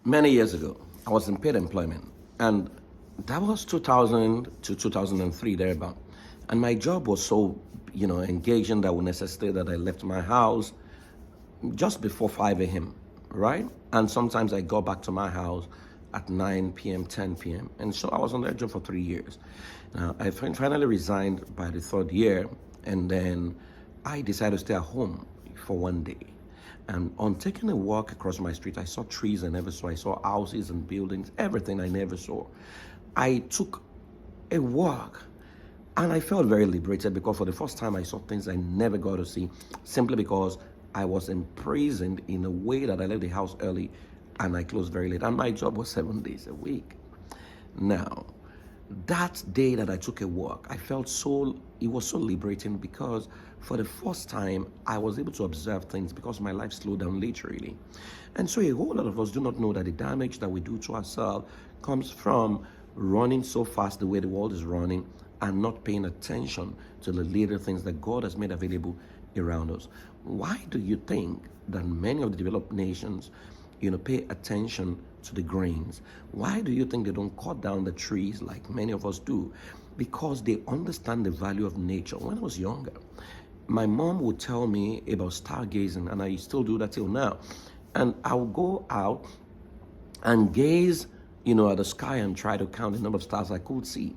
Many years ago, I was in paid employment, and that was 2000 to 2003 thereabout. And my job was so, engaging that would necessitate that I left my house just before 5 a.m., right? And sometimes I go back to my house at 9 p.m., 10 p.m. And so I was on that job for 3 years. Now, I finally resigned by the third year, and then I decided to stay at home for one day. And on taking a walk across my street, I saw trees I never saw. I saw houses and buildings, everything I never saw. I took a walk and I felt very liberated because for the first time I saw things I never got to see simply because I was imprisoned in a way that I left the house early and I closed very late. And my job was 7 days a week. Now, that day that I took a walk, it was so liberating because for the first time, I was able to observe things because my life slowed down literally. And so a whole lot of us do not know that the damage that we do to ourselves comes from running so fast the way the world is running and not paying attention to the little things that God has made available around us. Why do you think that many of the developed nations pay attention to the grains? Why do you think they don't cut down the trees like many of us do? Because they understand the value of nature. When I was younger, my mom would tell me about stargazing, and I still do that till now. And I would go out and gaze, at the sky and try to count the number of stars I could see.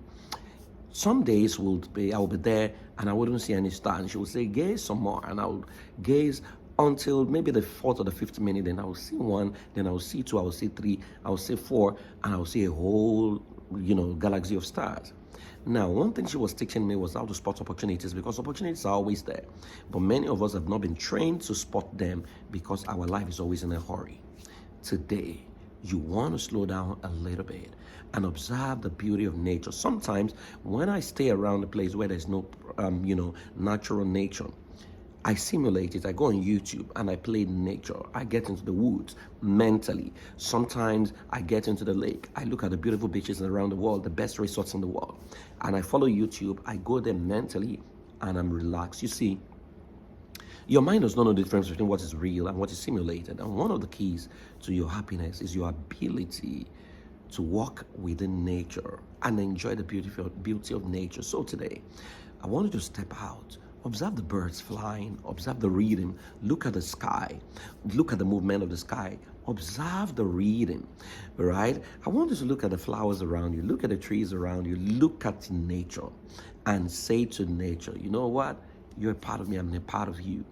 Some days I will be there and I wouldn't see any stars. And she would say, gaze some more. And I would gaze until maybe the fourth or the fifth minute. Then I will see one, then I will see two, I will see three, I will see four, and I will see a whole, galaxy of stars. Now, one thing she was teaching me was how to spot opportunities because opportunities are always there. But many of us have not been trained to spot them because our life is always in a hurry. Today, you want to slow down a little bit and observe the beauty of nature. Sometimes when I stay around a place where there's no, natural nature, I simulate it. I go on YouTube and I play nature. I get into the woods mentally. Sometimes I get into the lake. I look at the beautiful beaches around the world, the best resorts in the world. And I follow YouTube. I go there mentally and I'm relaxed. You see, your mind does not know the difference between what is real and what is simulated. And one of the keys to your happiness is your ability to walk within nature and enjoy the beauty of nature. So today, I want you to step out. Observe the birds flying, observe the rhythm, look at the sky, look at the movement of the sky, observe the rhythm, right? I want you to look at the flowers around you, look at the trees around you, look at nature and say to nature, you know what? You're a part of me, I'm a part of you.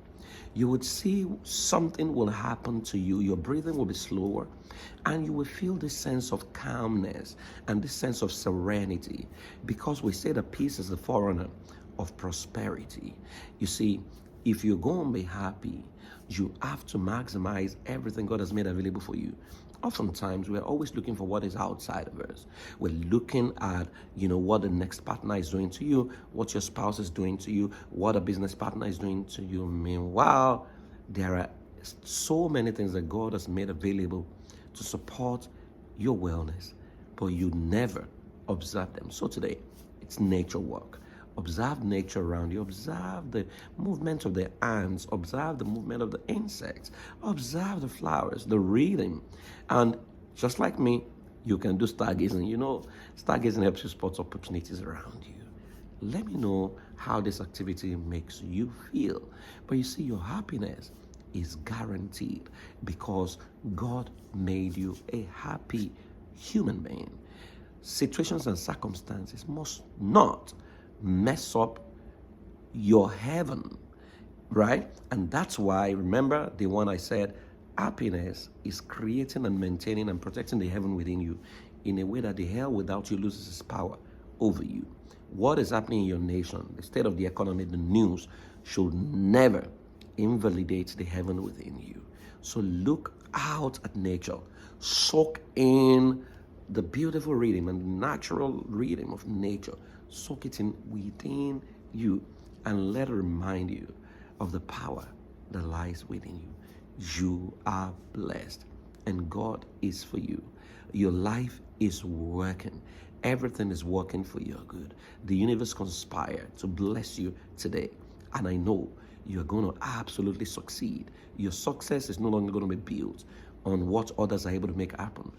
You would see something will happen to you. Your breathing will be slower and you will feel this sense of calmness and this sense of serenity because we say that peace is the forerunner of prosperity. You see, if you're going to be happy, you have to maximize everything God has made available for you. Oftentimes, we're always looking for what is outside of us. We're looking at, what the next partner is doing to you, what your spouse is doing to you, what a business partner is doing to you. Meanwhile, there are so many things that God has made available to support your wellness, but you never observe them. So today, it's nature work. Observe nature around you. Observe the movement of the ants. Observe the movement of the insects. Observe the flowers, the rhythm. And just like me, you can do stargazing. Stargazing helps you spot opportunities around you. Let me know how this activity makes you feel. But you see, your happiness is guaranteed because God made you a happy human being. Situations and circumstances must not mess up your heaven, right? And that's why, remember the one I said, happiness is creating and maintaining and protecting the heaven within you in a way that the hell without you loses its power over you. What is happening in your nation, the state of the economy, the news, should never invalidate the heaven within you. So look out at nature, soak in the beautiful rhythm and the natural rhythm of nature. Soak it in within you and let it remind you of the power that lies within you. You are blessed and God is for you. Your life is working. Everything is working for your good. The universe conspired to bless you today. And I know you're going to absolutely succeed. Your success is no longer going to be built on what others are able to make happen,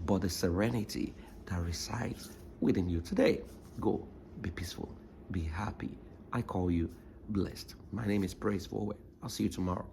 but the serenity that resides within you today. Go, be peaceful, be happy. I call you blessed. My name is Praise Forward. I'll see you tomorrow.